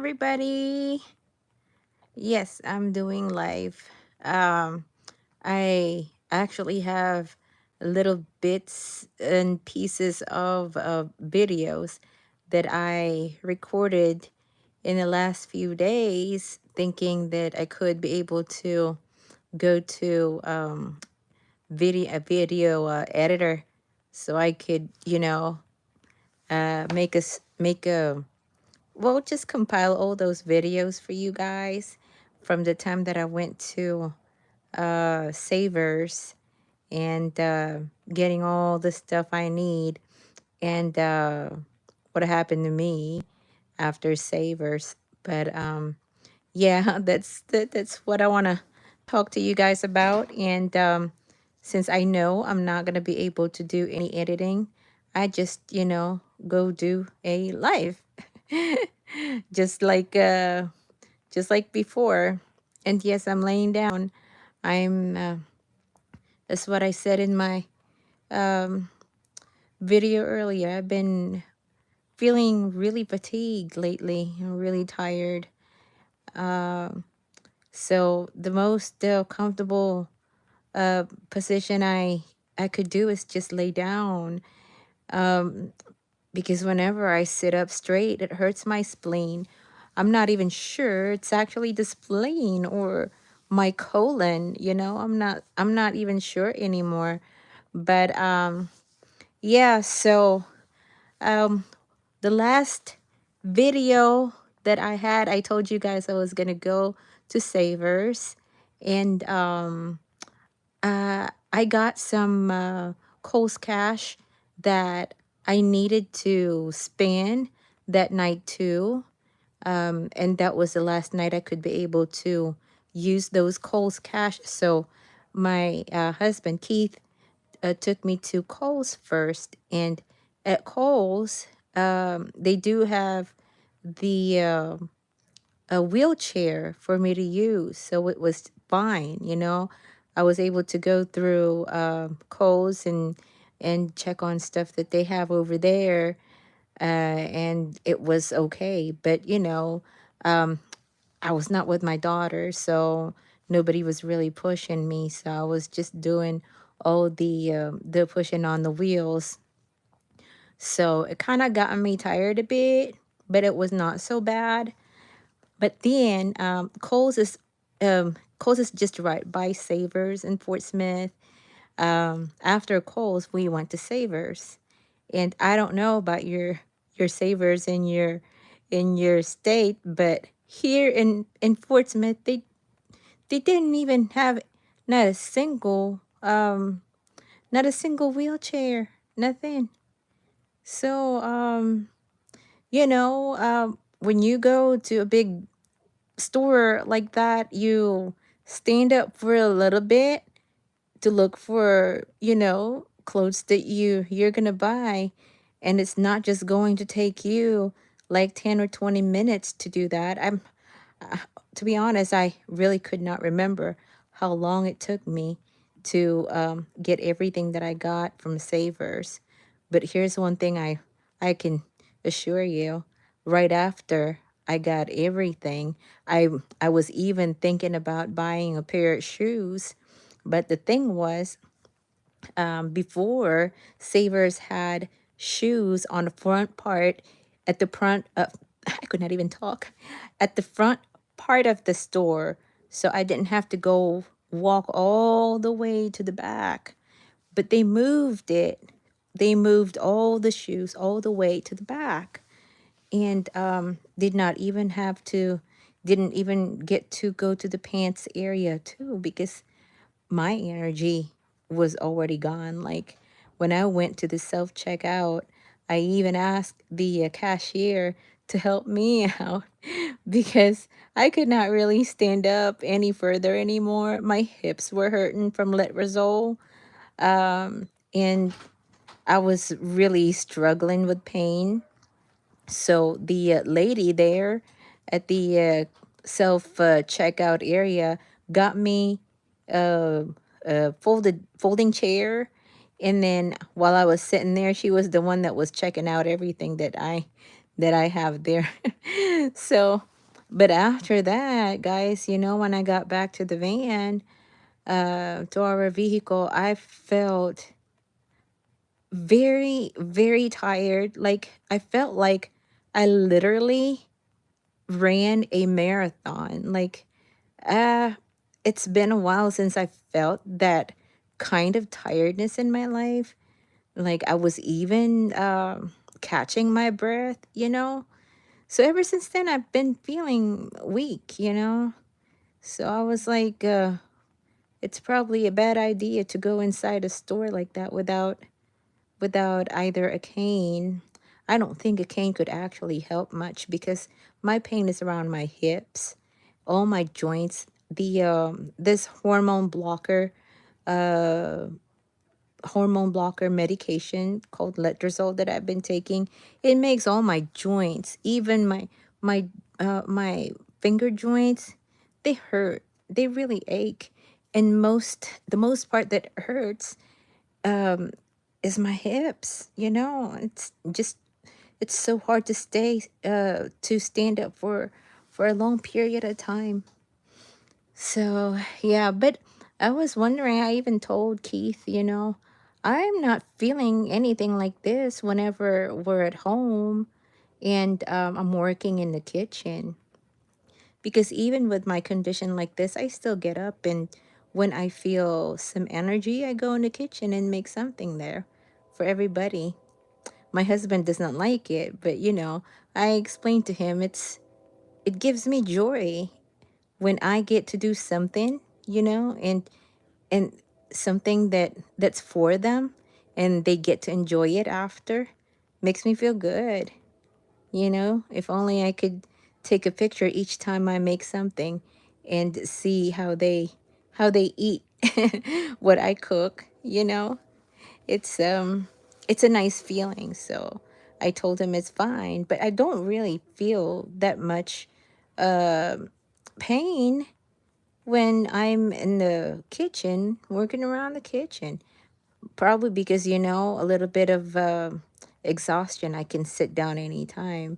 everybody. Yes, I'm doing live. Um, I actually have little bits and pieces of videos that I recorded in the last few days, thinking that I could be able to go to a video editor, so I could, make a well, just compile all those videos for you guys from the time that I went to Savers and getting all the stuff I need and what happened to me after Savers. But yeah, that's what I want to talk to you guys about. And since I know I'm not going to be able to do any editing, I just, go do a live. just like uh just like before. And yes, I'm laying down. I'm That's what I said in my um video earlier. I've been feeling really fatigued lately. I'm really tired. um so the most comfortable position I could do is just lay down, um because whenever I sit up straight, it hurts my spleen. I'm not even sure it's actually the spleen or my colon, I'm not even sure anymore. But yeah, so um the last video that I had, I told you guys I was gonna go to Savers, and I got some Kohl's Cash that I needed to spend that night too. And that was the last night I could be able to use those Kohl's Cash. So my husband, Keith, took me to Kohl's first. And at Kohl's, they do have the a wheelchair for me to use. So it was fine. I was able to go through Kohl's and check on stuff that they have over there, and it was okay. But um, I was not with my daughter, so nobody was really pushing me. So I was just doing all the pushing on the wheels. So it kind of got me tired a bit, but it was not so bad. But then Kohl's is just right by Savers in Fort Smith. After Kohl's, we went to Savers, and I don't know about your Savers in your state, but here in Fort Smith, they didn't even have not a single not a single wheelchair, nothing. So when you go to a big store like that, you stand up for a little bit to look for, clothes that you're going to buy, and it's not just going to take you like 10 or 20 minutes to do that. Uh, to be honest, I really could not remember how long it took me to get everything that I got from Savers. But here's one thing I can assure you: right after I got everything, I was even thinking about buying a pair of shoes. But the thing was, before, Savers had shoes on the front part, at the front of, I could not even talk, at the front part of the store. So I didn't have to go walk all the way to the back. But they moved it. They moved all the shoes all the way to the back, and didn't even get to go to the pants area too, because my energy was already gone. Like, when I went to the self checkout, I even asked the cashier to help me out because I could not really stand up any further anymore. My hips were hurting from letrozole, and I was really struggling with pain. So the lady there at the self checkout area got me uh, a folding chair, and then while I was sitting there, she was the one that was checking out everything that I have there. So But after that, guys, when I got back to the van, to our vehicle, I felt very, very tired. Like, I felt like I literally ran a marathon. Like, uh, it's been a while since I felt that kind of tiredness in my life. Like, I was even catching my breath. So ever since then, I've been feeling weak. So I was like, it's probably a bad idea to go inside a store like that without either a cane. I don't think a cane could actually help much because my pain is around my hips, all my joints. The this uh hormone blocker medication called letrozole that I've been taking, it makes all my joints, even my finger joints, they hurt. They really ache. And the most part that hurts um is my hips. It's so hard to stand up for a long period of time. So, yeah, but I was wondering, I even told Keith, I'm not feeling anything like this whenever we're at home and I'm working in the kitchen. Because even with my condition like this, I still get up, and when I feel some energy, I go in the kitchen and make something there for everybody. My husband does not like it, but I explained to him it gives me joy when I get to do something, and something that's for them, and they get to enjoy it after. Makes me feel good. If only I could take a picture each time I make something and see how they eat what I cook. It's a nice feeling. So I told him it's fine, but I don't really feel that much pain when I'm in the kitchen, working around the kitchen. Probably because, a little bit of exhaustion. I can sit down anytime.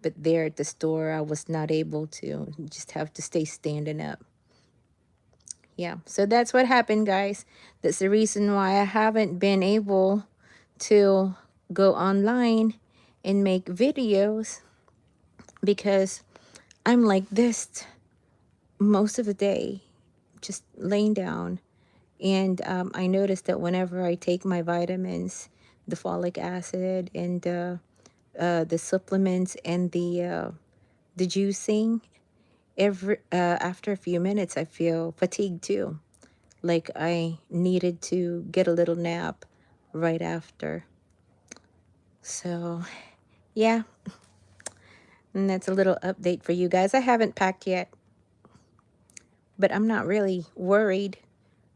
But there at the store, I was not able to. Just have to stay standing up. Yeah. So that's what happened, guys. That's the reason why I haven't been able to go online and make videos, because I'm like this most of the day, just laying down. And I noticed that whenever I take my vitamins, the folic acid and the supplements and the juicing, after a few minutes, I feel fatigued too. Like I needed to get a little nap right after. So yeah, and that's a little update for you guys. I haven't packed yet, but I'm not really worried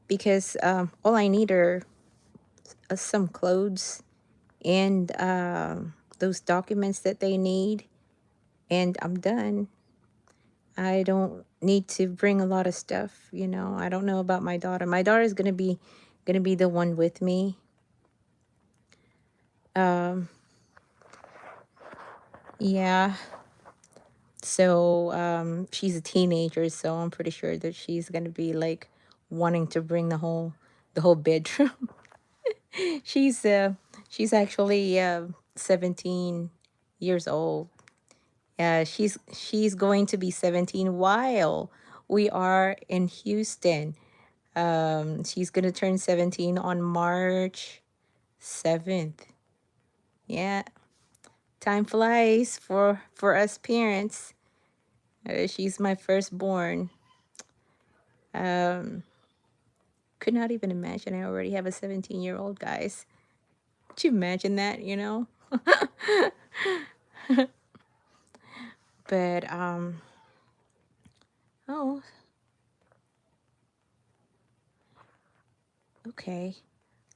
because all I need are some clothes and those documents that they need, and I'm done. I don't need to bring a lot of stuff. I don't know about my daughter. My daughter is gonna be the one with me. Um, yeah. So she's a teenager, so I'm pretty sure that she's gonna be like wanting to bring the whole bedroom. she's uh she's actually 17 years old. She's going to be 17 while we are in Houston. She's gonna turn 17 on March 7th. Yeah, time flies for us parents. She's my firstborn. Um, could not even imagine I already have a 17-year-old, guys. Could you imagine that? But oh, okay.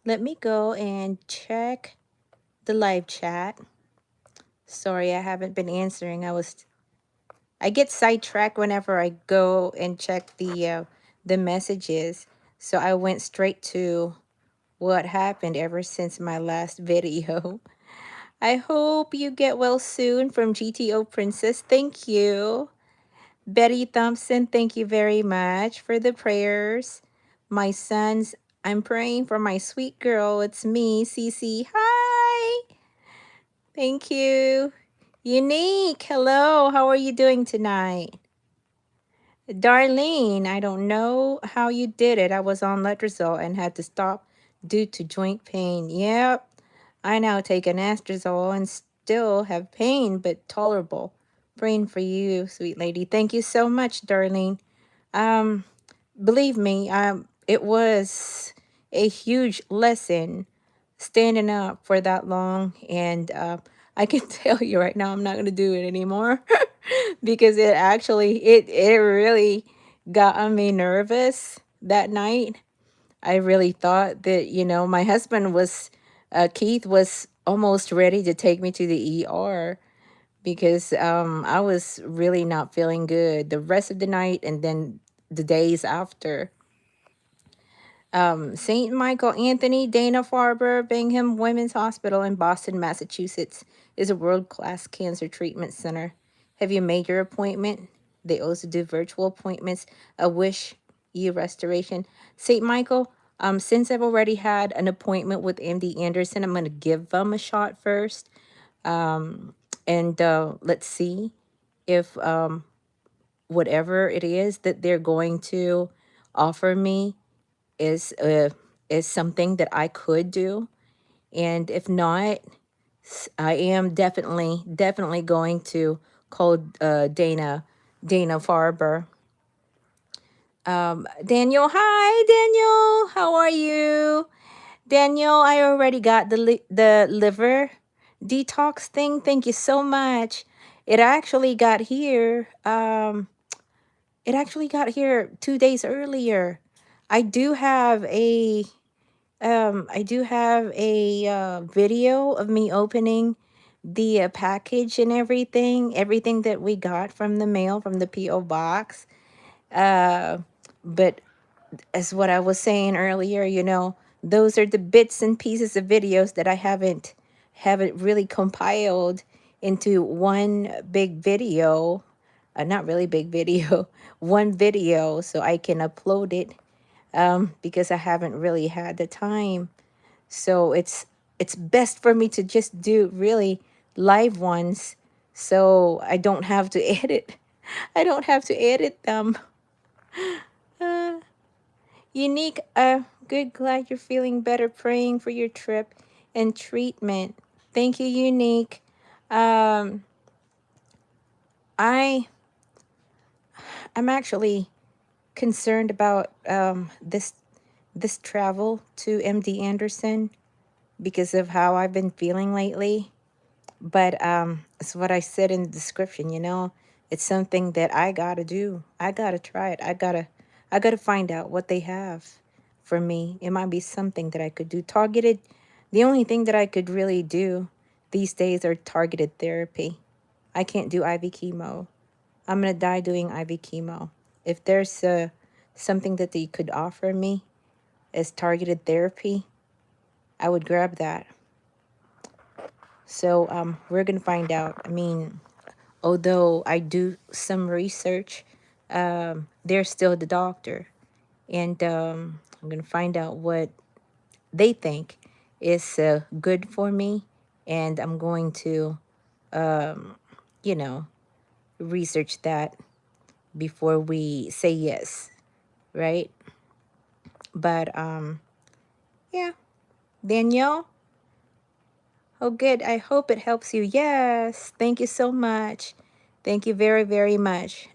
Let me go and check the live chat. Sorry, I haven't been answering. I get sidetracked whenever I go and check the messages. So I went straight to what happened ever since my last video. I hope you get well soon from GTO Princess. Thank you. Betty Thompson, thank you very much for the prayers. My sons, I'm praying for my sweet girl. It's me, Cece. Hi. Thank you. Unique, hello. How are you doing tonight? Darlene, I don't know how you did it. I was on letrozole and had to stop due to joint pain. Yep. I now take an anastrozole and still have pain, but tolerable. Praying for you, sweet lady. Thank you so much, Darlene. Um, Believe me, it was a huge lesson standing up for that long, and I can tell you right now, I'm not gonna do it anymore because it really got me nervous that night. I really thought that, my husband was, Keith was almost ready to take me to the ER because I was really not feeling good the rest of the night and then the days after. St. Michael Anthony Dana Farber Bingham Women's Hospital in Boston, Massachusetts is a world-class cancer treatment center. Have you made your appointment? They also do virtual appointments, a wish you restoration. St. Michael, since I've already had an appointment with MD Anderson, I'm going to give them a shot first. And let's see if whatever it is that they're going to offer me is uh, is something that I could do, and if not, I am definitely going to call Dana Farber. Daniel, hi Daniel, how are you? Daniel, I already got the liver detox thing. Thank you so much. It actually got here. It actually got here 2 days earlier. I do have a video of me opening the package and everything that we got from the mail from the PO box. Uh, but as what I was saying earlier, those are the bits and pieces of videos that I haven't really compiled into one big video. Not really big video, one video, so I can upload it because I haven't really had the time. So it's best for me to just do really live ones, so I don't have to edit. I don't have to edit them. Uh, Unique, good, glad you're feeling better. Praying for your trip and treatment. Thank you, Unique. Um, I I'm actually concerned about this travel to MD Anderson because of how I've been feeling lately. But it's what I said in the description, it's something that I gotta do. I gotta try it. I gotta find out what they have for me. It might be something that I could do. Targeted, the only thing that I could really do these days are targeted therapy. I can't do IV chemo. I'm gonna die doing IV chemo. If there's something that they could offer me as targeted therapy, I would grab that. So we're gonna find out. I mean, although I do some research, they're still the doctor, and I'm gonna find out what they think is good for me, and I'm going to, um, you know, research that before we say yes, right? But yeah, Danielle. Oh, good. I hope it helps you. Yes. Thank you so much. Thank you very, very much.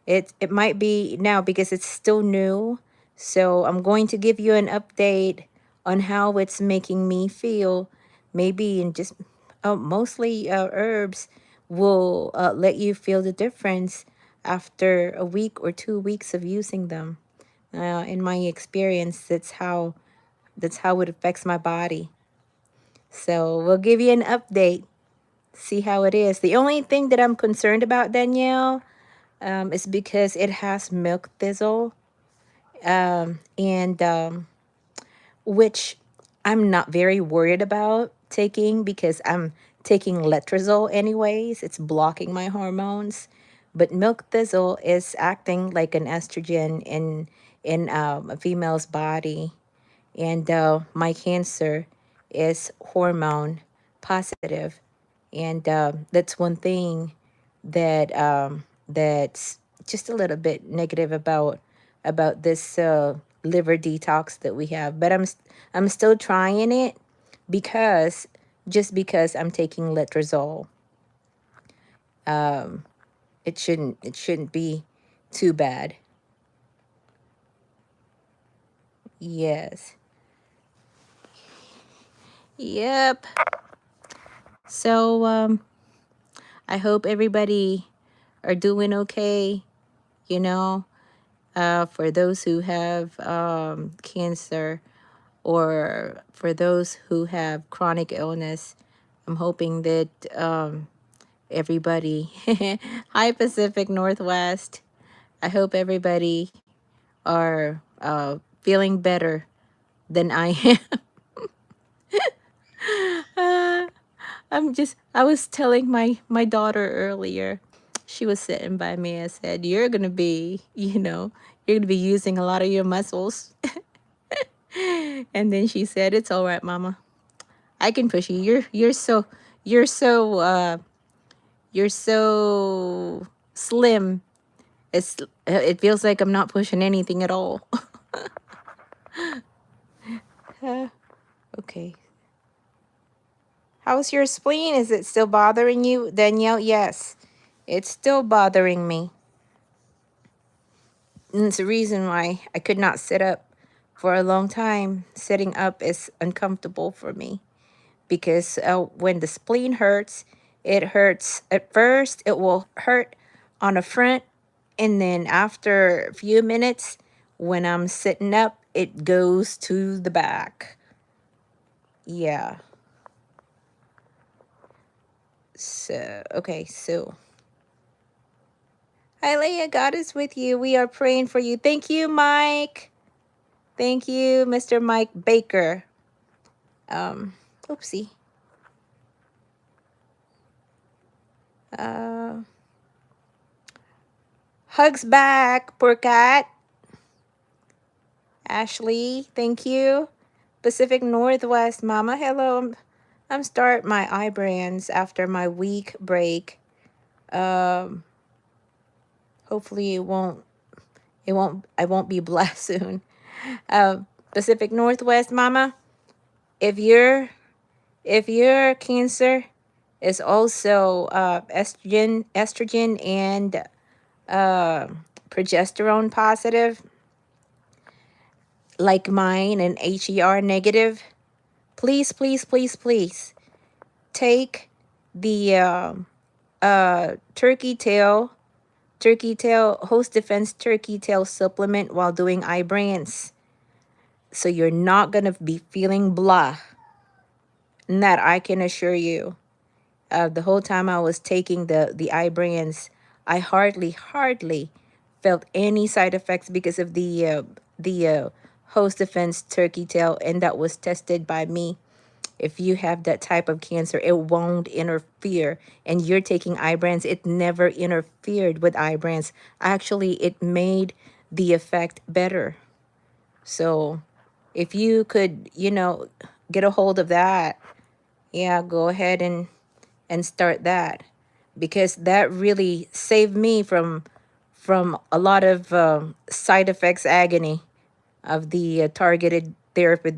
It might be now because it's still new. So I'm going to give you an update on how it's making me feel. Maybe in just mostly herbs will let you feel the difference after a week or 2 weeks of using them. In my experience, that's how it affects my body. So we'll give you an update, see how it is. The only thing that I'm concerned about, Danielle, is because it has milk thistle, and which I'm not very worried about taking because I'm taking letrozole anyways. It's blocking my hormones. But milk thistle is acting like an estrogen in a female's body, and my cancer is hormone positive, and that's one thing that that's just a little bit negative about this liver detox that we have. But I'm still trying it because just because I'm taking letrozole, um, it shouldn't be too bad. Yes. Yep. So I hope everybody are doing okay. You know, for those who have cancer, or for those who have chronic illness, I'm hoping that everybody, hi Pacific Northwest, I hope everybody are feeling better than I am. I was telling my daughter earlier. She was sitting by me. I said, "You're gonna be, you're gonna be using a lot of your muscles." And then she said, "It's all right, Mama. I can push you. You're so you're so slim. It feels like I'm not pushing anything at all." Uh, okay. How's your spleen? Is it still bothering you, Danielle? Yes, it's still bothering me. And it's the reason why I could not sit up for a long time. Sitting up is uncomfortable for me because when the spleen hurts, it hurts at first. It will hurt on the front, and then after a few minutes, when I'm sitting up, it goes to the back. Yeah. So, okay, so. Hi, Leah. God is with you. We are praying for you. Thank you, Mike. Thank you, Mr. Mike Baker. Oopsie. Uh, hugs back, poor cat. Ashley, thank you. Pacific Northwest, Mama. Hello. I'm start my eye brands after my week break. Um, hopefully I won't be blessed soon. Pacific Northwest, Mama. If your cancer is also estrogen and uh, progesterone positive, like mine, and HER negative, please, please, please, please take the turkey tail host defense turkey tail supplement while doing eye brands, so you're not gonna be feeling blah. And that I can assure you. The whole time I was taking the eye brands, I hardly felt any side effects because of the host defense turkey tail, and that was tested by me. If you have that type of cancer, it won't interfere. And you're taking eye brands, it never interfered with eye brands. Actually, it made the effect better. So if you could, get a hold of that, yeah, go ahead and start that, because that really saved me from a lot of side effects, agony of the targeted therapy,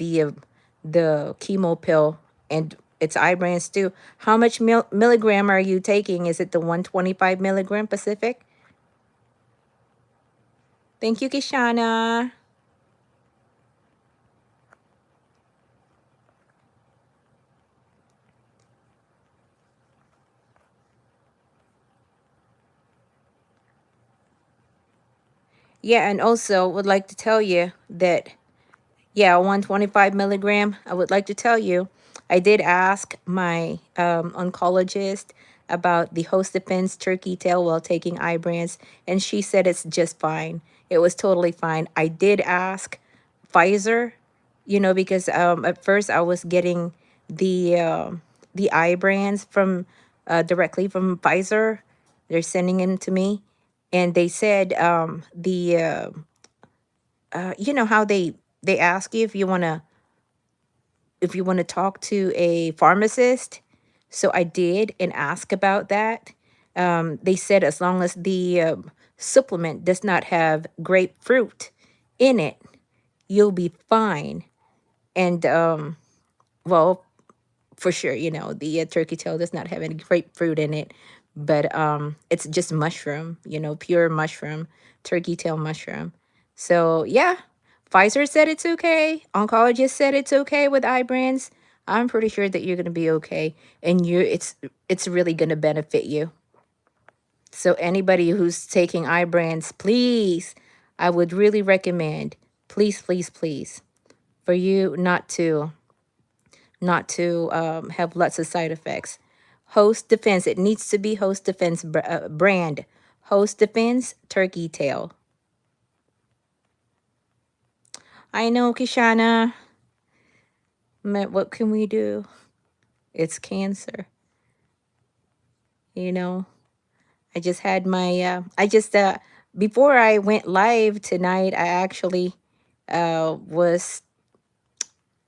the chemo pill, and it's eye brands too. How much milligram are you taking? Is it the 125 milligram Pacific? Thank you, Kishana. Yeah, and also would like to tell you that, yeah, 125 milligram. I would like to tell you, I did ask my oncologist about the host defense turkey tail while taking eye brands, and she said it's just fine. It was totally fine. I did ask Pfizer, because at first I was getting the eye brands from directly from Pfizer. They're sending them to me, and they said you know how they ask you if you want to talk to a pharmacist. So I did and ask about that. They said as long as the supplement does not have grapefruit in it, you'll be fine. And well, for sure, you know, the turkey tail does not have any grapefruit in it, but it's just mushroom, you know, pure mushroom, turkey tail mushroom. So yeah, Pfizer said it's okay. Oncologist said it's okay with eye brands. I'm pretty sure that you're gonna be okay, and it's really gonna benefit you. So anybody who's taking eye brands, please, I would really recommend, please, please, please, for you not to have lots of side effects. Host Defense, it needs to be Host Defense brand. Host Defense Turkey Tail. I know, Kishana. What can we do? It's cancer. You know, I just had my, before I went live tonight, I actually was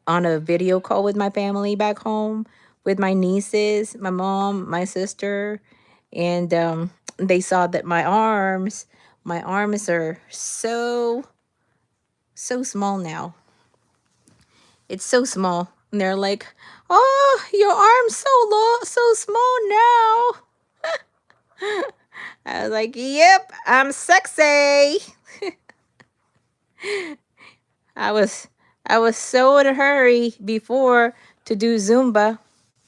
on a video call with my family back home, with my nieces, my mom, my sister, and they saw that my arms are so small now. It's so small, and they're like, "Oh, your arm's so low, so small now." I was like, "Yep, I'm sexy." I was I was so in a hurry before to do Zumba.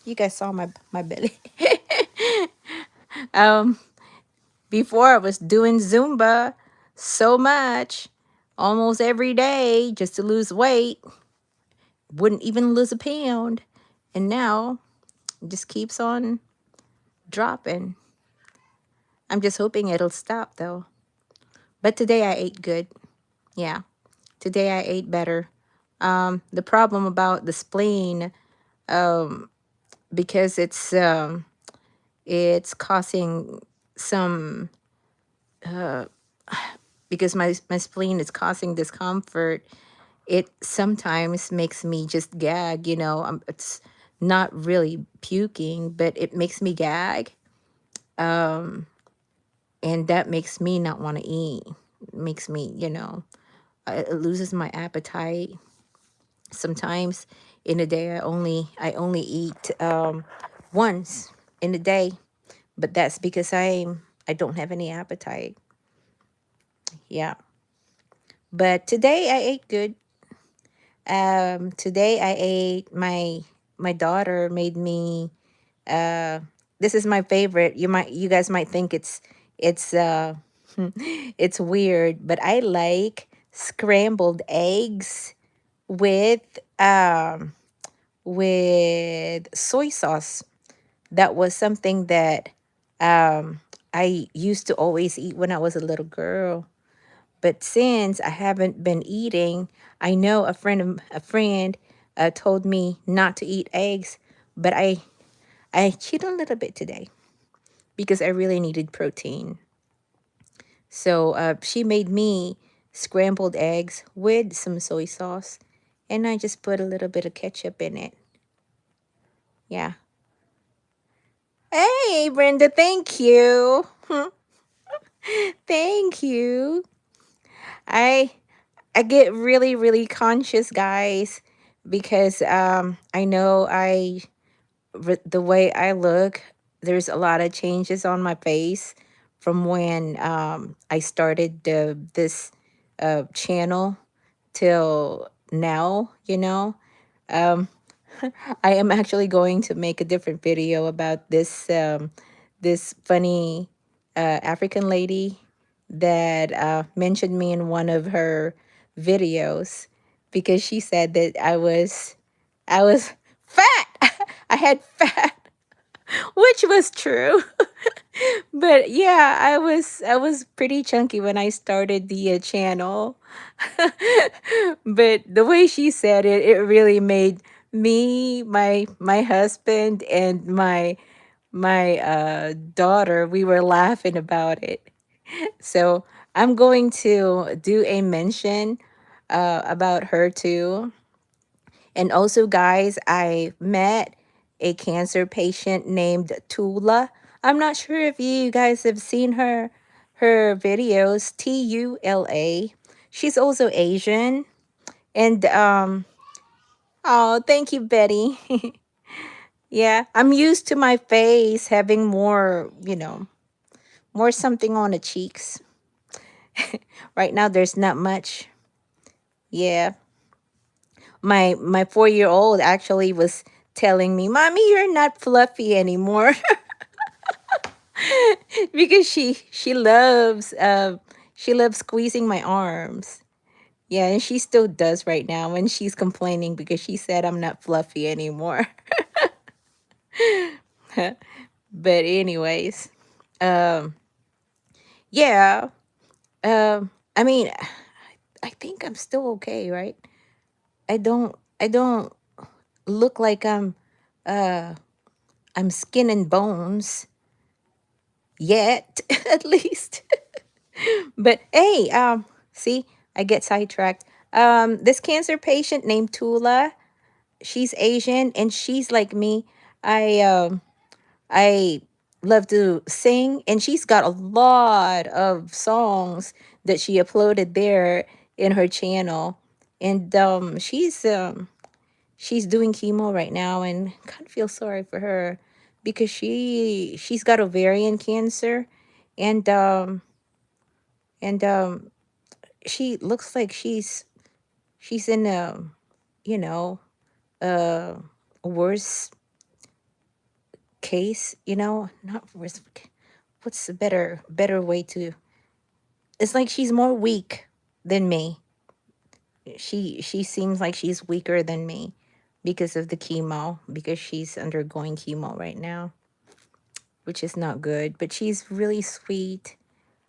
You guys saw my belly. um, Before I was doing Zumba so much, almost every day, just to lose weight. Wouldn't even lose a pound, and now it just keeps on dropping. I'm just hoping it'll stop though. But today I ate good. Yeah, today I ate better. The problem about the spleen, um, because it's causing some because my spleen is causing discomfort. It sometimes makes me just gag. You know, it's not really puking, but it makes me gag, and that makes me not want to eat. It makes me, you know, it loses my appetite. Sometimes in a day, I only eat once in a day, but that's because I don't have any appetite. Yeah. But today I ate good. Today I ate my daughter made me uh this is my favorite. You guys might think it's it's weird, but I like scrambled eggs with with soy sauce. That was something that I used to always eat when I was a little girl. But since I haven't been eating, I know a friend told me not to eat eggs, but I cheated a little bit today because I really needed protein. So she made me scrambled eggs with some soy sauce, and I just put a little bit of ketchup in it. Yeah. Hey, Brenda, thank you. Thank you. I I get really, really conscious, guys, because I know the way I look, there's a lot of changes on my face from when I started this channel till now, you know. Um, I am actually going to make a different video about this funny African lady that mentioned me in one of her videos because she said that I was fat. I had fat, which was true. But yeah, I was pretty chunky when I started the channel. But the way she said it, it really made me, my husband, and my daughter, we were laughing about it. So I'm going to do a mention about her too. And also, guys, I met a cancer patient named Tula. I'm not sure if you guys have seen her videos. Tula. She's also Asian. And oh, thank you, Betty. Yeah, I'm used to my face having more, more something on the cheeks. Right now, there's not much. Yeah, my 4-year old actually was telling me, "Mommy, you're not fluffy anymore," because she loves squeezing my arms. Yeah, and she still does right now, and she's complaining because she said I'm not fluffy anymore. But anyways, um, yeah. I mean, I think I'm still okay, right? I don't look like uh I'm skin and bones yet, at least. But hey, see, I get sidetracked. This cancer patient named Tula, she's Asian and she's like me. I love to sing, and she's got a lot of songs that she uploaded there in her channel. And she's doing chemo right now, and kind of feel sorry for her because she's got ovarian cancer, and and she looks like she's in you know a worse case, not worse. What's the better way to? It's like she's more weak than me. She seems like she's weaker than me because of the chemo, because she's undergoing chemo right now, which is not good. But she's really sweet,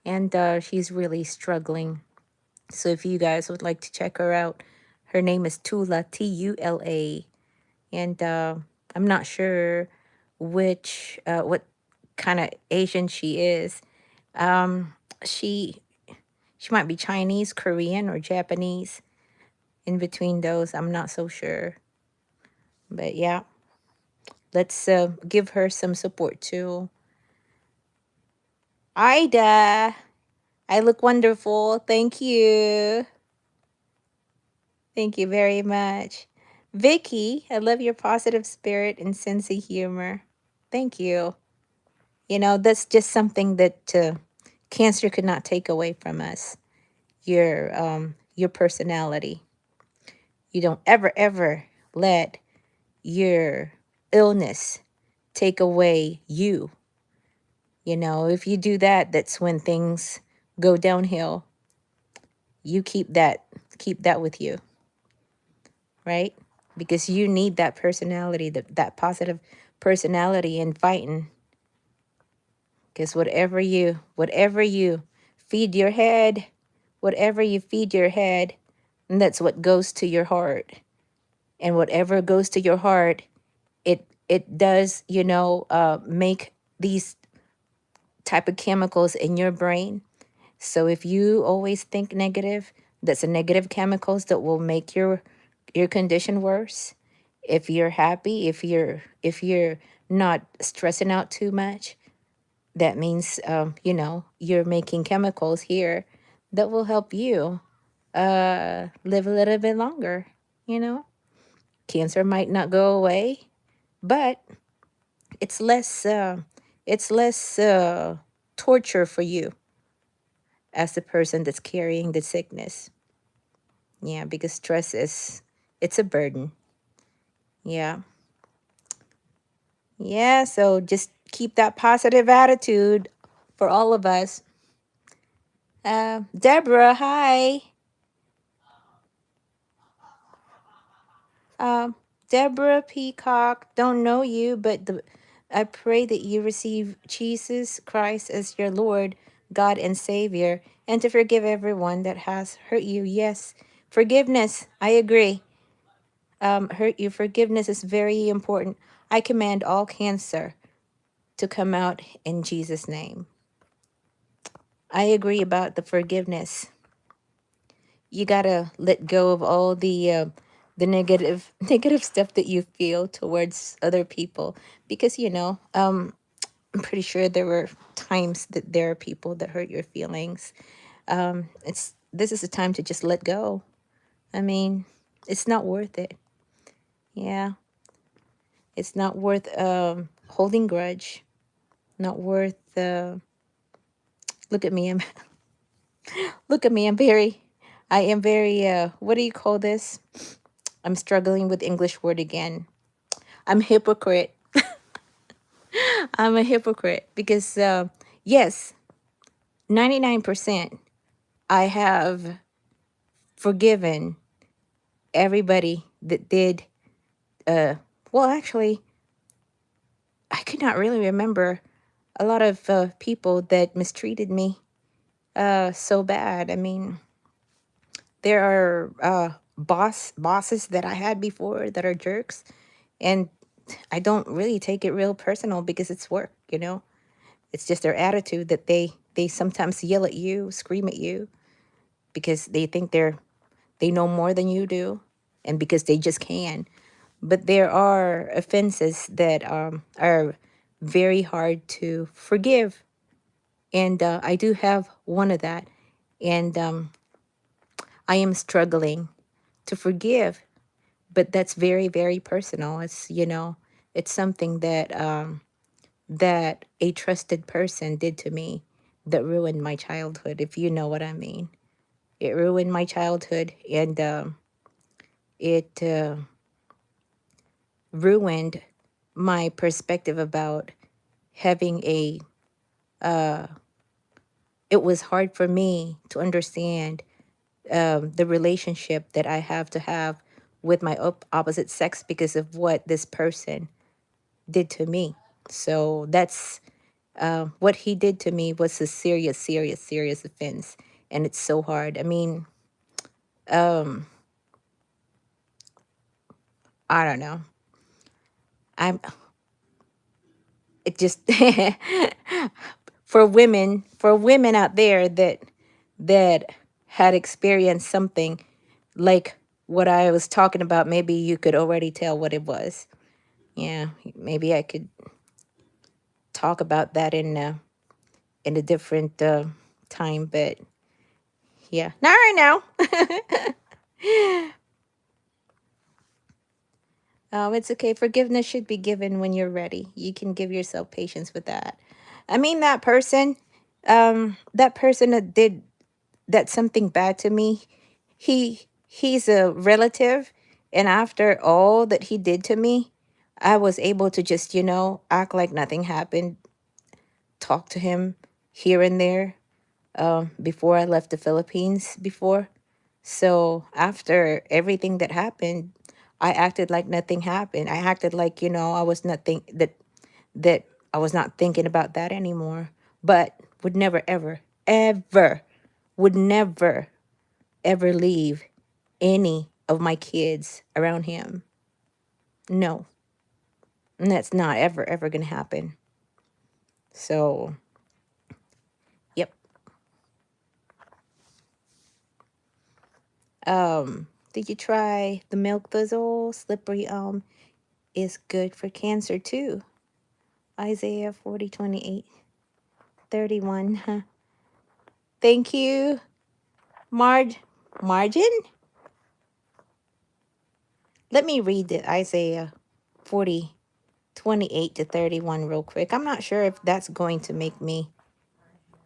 and she's really struggling. So if you guys would like to check her out, her name is Tula, Tula, and I'm not sure what kind of Asian she is. Um, she she might be Chinese, Korean, or Japanese. In between those, I'm not so sure. But yeah, let's give her some support too. Ida, I look wonderful. Thank you. Thank you very much. Vicky, I love your positive spirit and sense of humor. Thank you. That's just something that cancer could not take away from us. Your personality. You don't ever let your illness take away you. If you do that, that's when things go downhill. You keep that with you, right? Because you need that personality, that positive personality in fighting. Because whatever you feed your head, whatever you feed your head, and that's what goes to your heart. And whatever goes to your heart, it does, make these type of chemicals in your brain. So if you always think negative, that's a negative chemicals that will make your condition worse. If you're happy, if you're not stressing out too much, that means you're making chemicals here that will help you live a little bit longer. You know, cancer might not go away, but it's less torture for you as the person that's carrying the sickness. Yeah, because stress it's a burden. Yeah. Yeah, so just keep that positive attitude for all of us. Deborah, hi. Um, Deborah Peacock, don't know you, but I pray that you receive Jesus Christ as your Lord, God, and Savior, and to forgive everyone that has hurt you. Yes, forgiveness. I agree. Hurt you. Forgiveness is very important. I command all cancer to come out in Jesus' name. I agree about the forgiveness. You gotta let go of all the negative negative stuff that you feel towards other people, because I'm pretty sure there were times that there are people that hurt your feelings. It's This is a time to just let go. I mean, it's not worth it. Yeah, it's not worth holding grudge. Not worth. Look at me. Look at me. I am very. What do you call this? I'm struggling with English word again. I'm hypocrite. I'm a hypocrite because yes, 99% I have forgiven everybody that did. Uh, well, actually, I could not really remember a lot of people that mistreated me so bad. I mean, there are bosses that I had before that are jerks, and I don't really take it real personal because it's work. It's just their attitude that they sometimes yell at you, scream at you because they think they know more than you do, and because they just can. But there are offenses that are very hard to forgive, and I do have one of that, and I am struggling to forgive. But that's very, very personal. It's something that a trusted person did to me that ruined my childhood, if you know what I mean. It ruined my childhood, and it ruined my perspective about having a. It was hard for me to understand the relationship that I have to have with my opposite sex because of what this person did to me. So that's what he did to me was a serious, serious, serious offense, and it's so hard. I mean, um, I don't know. I'm it just for women out there that had experienced something like what I was talking about. Maybe you could already tell what it was. Yeah, maybe I could talk about that in a different time, but yeah, not right now. It's okay. Forgiveness should be given when you're ready. You can give yourself patience with that. I mean, that person that did that something bad to me, he's a relative, and after all that he did to me, I was able to just act like nothing happened, talk to him here and there, before I left the Philippines before. So after everything that happened, I acted like nothing happened. I acted like, I was nothing that I was not thinking about that anymore. But would never ever ever would never ever leave any of my kids around him. No. And that's not ever ever going to happen. So, yep. Did you try the milk thistle? Slippery is good for cancer too. Isaiah 40:28-31. Thank you, Margin. Let me read the Isaiah 40:28-31 real quick. I'm not sure if that's going to make me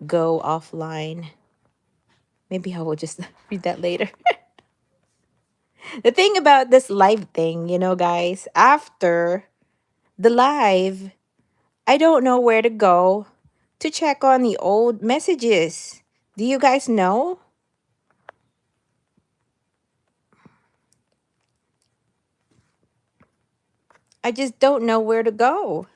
go offline. Maybe I will just read that later. The thing about this live thing, guys, after the live, I don't know where to go to check on the old messages. Do you guys know? I just don't know where to go.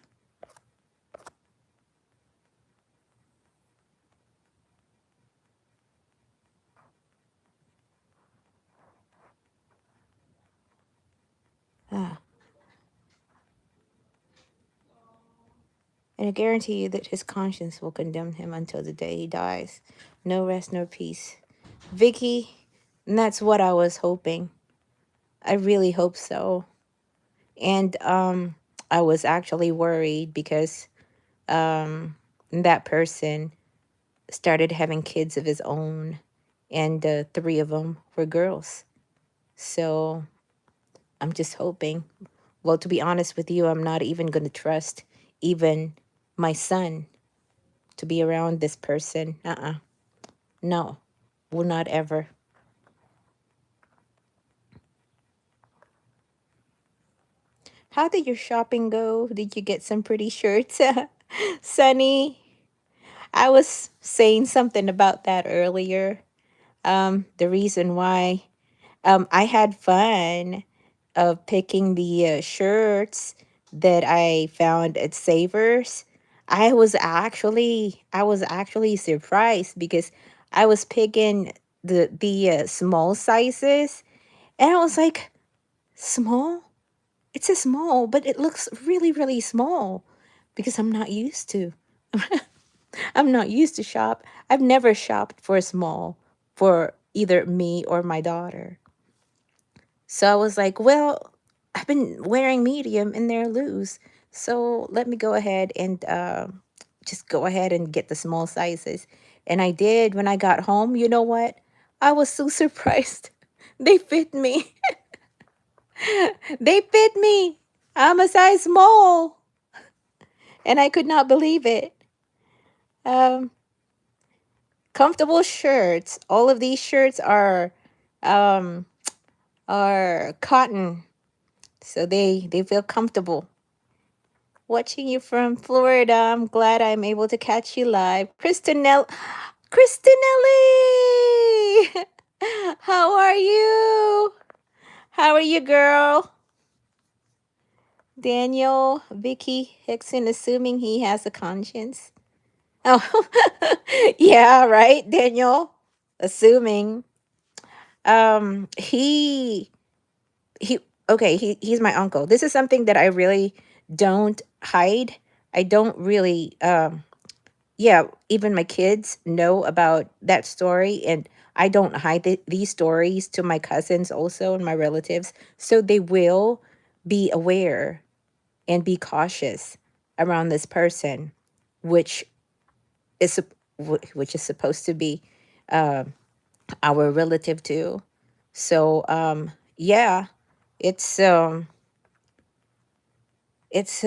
Ah, And I guarantee you that his conscience will condemn him until the day he dies. No rest, no peace. Vicky, and that's what I was hoping. I really hope so. And I was actually worried because that person started having kids of his own, and 3 of them were girls. So I'm just hoping. Well, to be honest with you, I'm not even going to trust even my son to be around this person. No, will not ever. How did your shopping go? Did you get some pretty shirts, Sunny? I was saying something about that earlier. The reason why I had fun of picking the shirts that I found at Savers. I was actually surprised because I was picking the small sizes, and I was like, small? It's a small, but it looks really, really small because I'm not used to. I'm not used to shop. I've never shopped for a small for either me or my daughter. So I was like, well, I've been wearing medium and they're loose. So let me go ahead and just go ahead and get the small sizes. And I did. When I got home, you know what? I was so surprised. They fit me. They fit me. I'm a size small. And I could not believe it. Um, Comfortable shirts. All of these shirts um, are cotton. So they feel comfortable. Watching you from Florida. I'm glad I'm able to catch you live. Christinelli! How are you? How are you, girl? Daniel, Vicky Hickson, assuming he has a conscience. Oh, yeah, right, Daniel. Assuming. He he okay, he's my uncle. This is something that I really don't hide. I don't really yeah, even my kids know about that story, and I don't hide these stories to my cousins also and my relatives, so they will be aware and be cautious around this person, which which is supposed to be uh, our relative too. So yeah, it's it's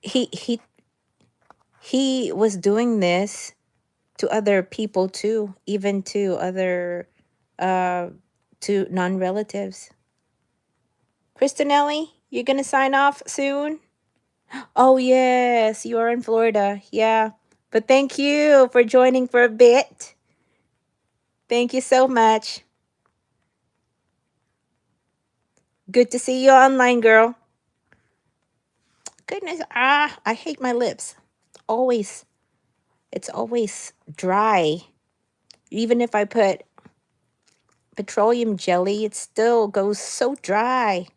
he he he was doing this to other people too, even to other uh to non-relatives. Kristinelli, you're gonna sign off soon? Oh yes, you are in Florida. Yeah. But thank you for joining for a bit. Thank you so much. Good to see you online, girl. Goodness, I hate my lips. Always, it's always dry. Even if I put petroleum jelly, it still goes so dry.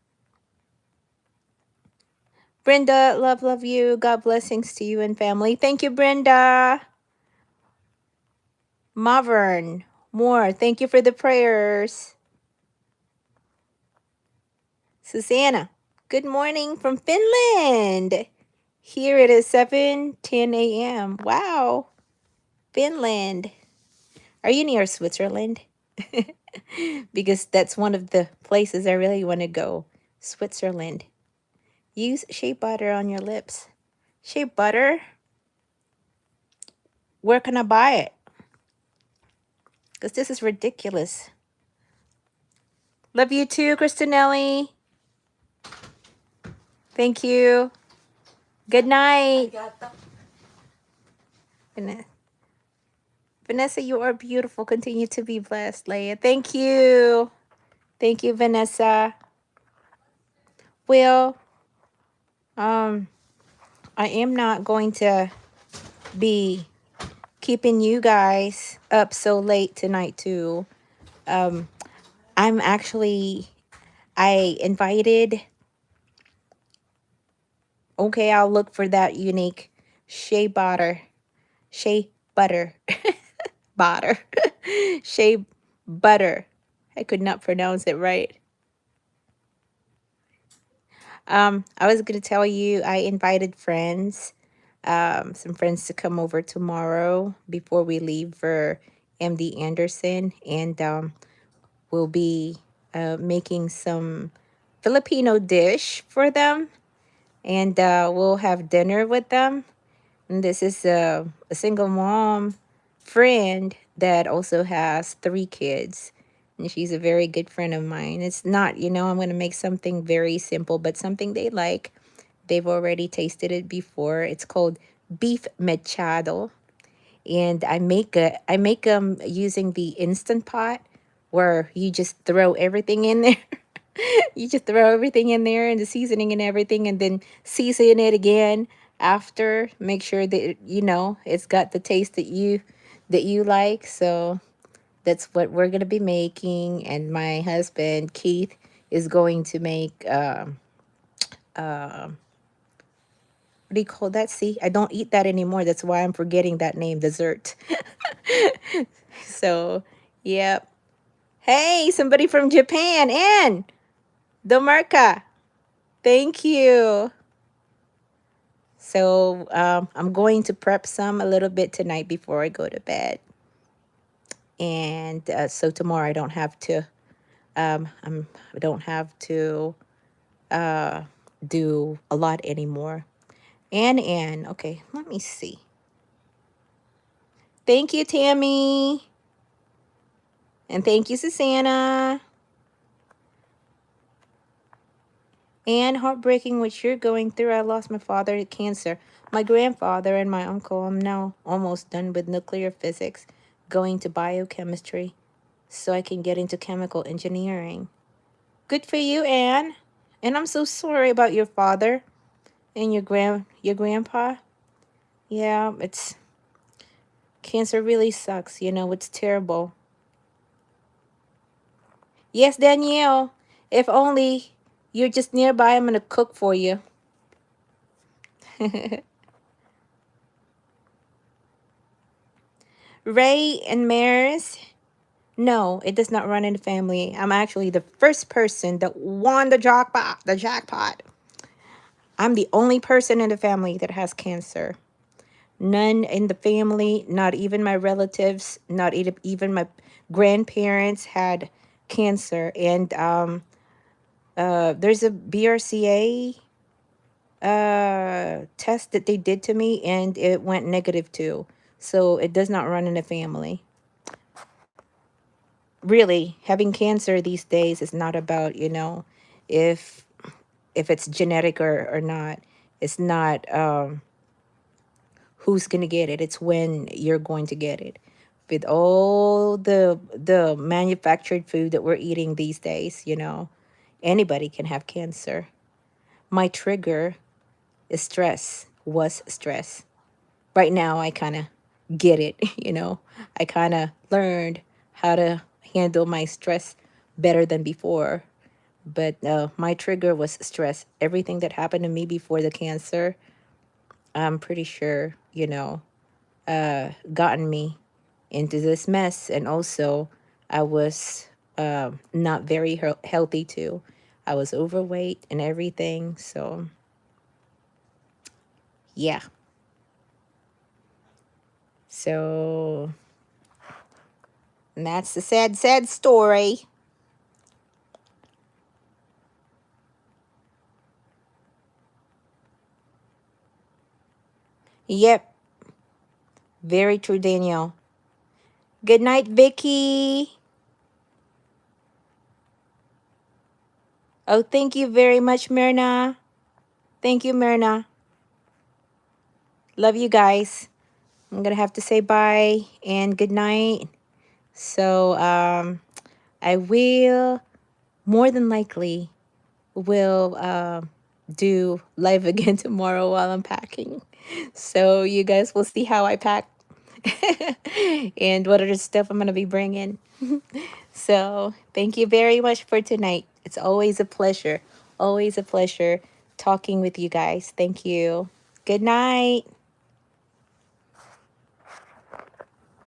Brenda, love you. God blessings to you and family. Thank you, Brenda. Mavern, more. Thank you for the prayers. Susanna, good morning from Finland. Here it is 7:10 a.m. Wow, Finland. Are you near Switzerland? Because that's one of the places I really want to go. Switzerland. Use shea butter on your lips. Shea butter? Where can I buy it? Because this is ridiculous. Love you too, Kristinelli. Thank you. Good night. Vanessa, you are beautiful. Continue to be blessed, Leah. Thank you. Thank you, Vanessa. Well, I am not going to be keeping you guys up so late tonight too. I invited Okay, I'll look for that unique shea butter. Shea butter. Butter. Shea butter. I could not pronounce it right. I was going to tell you I invited friends, some friends to come over tomorrow before we leave for MD Anderson, and we'll be making some Filipino dish for them, and we'll have dinner with them. And this is a single mom friend that also has 3 kids. And she's a very good friend of mine. It's not, I'm going to make something very simple, but something they like. They've already tasted it before. It's called beef mechado. And I make them using the instant pot where you just throw everything in there. You just throw everything in there and the seasoning and everything, and then season it again after. Make sure that it's got the taste that you like. So that's what we're gonna be making. And my husband Keith is going to make what do you call that? See, I don't eat that anymore. That's why I'm forgetting that name, dessert. So, yep. Hey, somebody from Japan, Ann Domarka. Thank you. So I'm going to prep some a little bit tonight before I go to bed, and so tomorrow I don't have to uh, do a lot anymore. And okay, let me see. Thank you, Tammy, and thank you, Susanna. And heartbreaking what you're going through. I lost my father to cancer, my grandfather, and my uncle. I'm now almost done with nuclear physics, going to biochemistry so I can get into chemical engineering. Good for you, Anne. And I'm so sorry about your father and your grandpa. Yeah, it's cancer really sucks, it's terrible. Yes, Danielle. If only you're just nearby, I'm gonna cook for you. Ray and Maris. No, it does not run in the family. I'm actually the first person that won the jackpot. The jackpot. I'm the only person in the family that has cancer. None in the family, not even my relatives, not even my grandparents had cancer. And there's a BRCA test that they did to me, and it went negative too. So it does not run in the family. Really, having cancer these days is not about, if it's genetic or not. It's not who's going to get it. It's when you're going to get it. With all the manufactured food that we're eating these days, anybody can have cancer. My trigger is stress, was stress. Right now I kind of get it, I kind of learned how to handle my stress better than before. But my trigger was stress. Everything that happened to me before the cancer, I'm pretty sure, gotten me into this mess. And also, I was not very healthy too. I was overweight and everything. So, yeah. So, and that's the sad, sad story. Yep. Very true, Danielle. Good night, Vicky. Oh, thank you very much, Myrna. Thank you, Myrna. Love you guys. I'm going to have to say bye and good night. So, I will more than likely will do live again tomorrow while I'm packing. So you guys will see how I pack and what other stuff I'm going to be bringing. So thank you very much for tonight. It's always a pleasure talking with you guys. Thank you. Good night.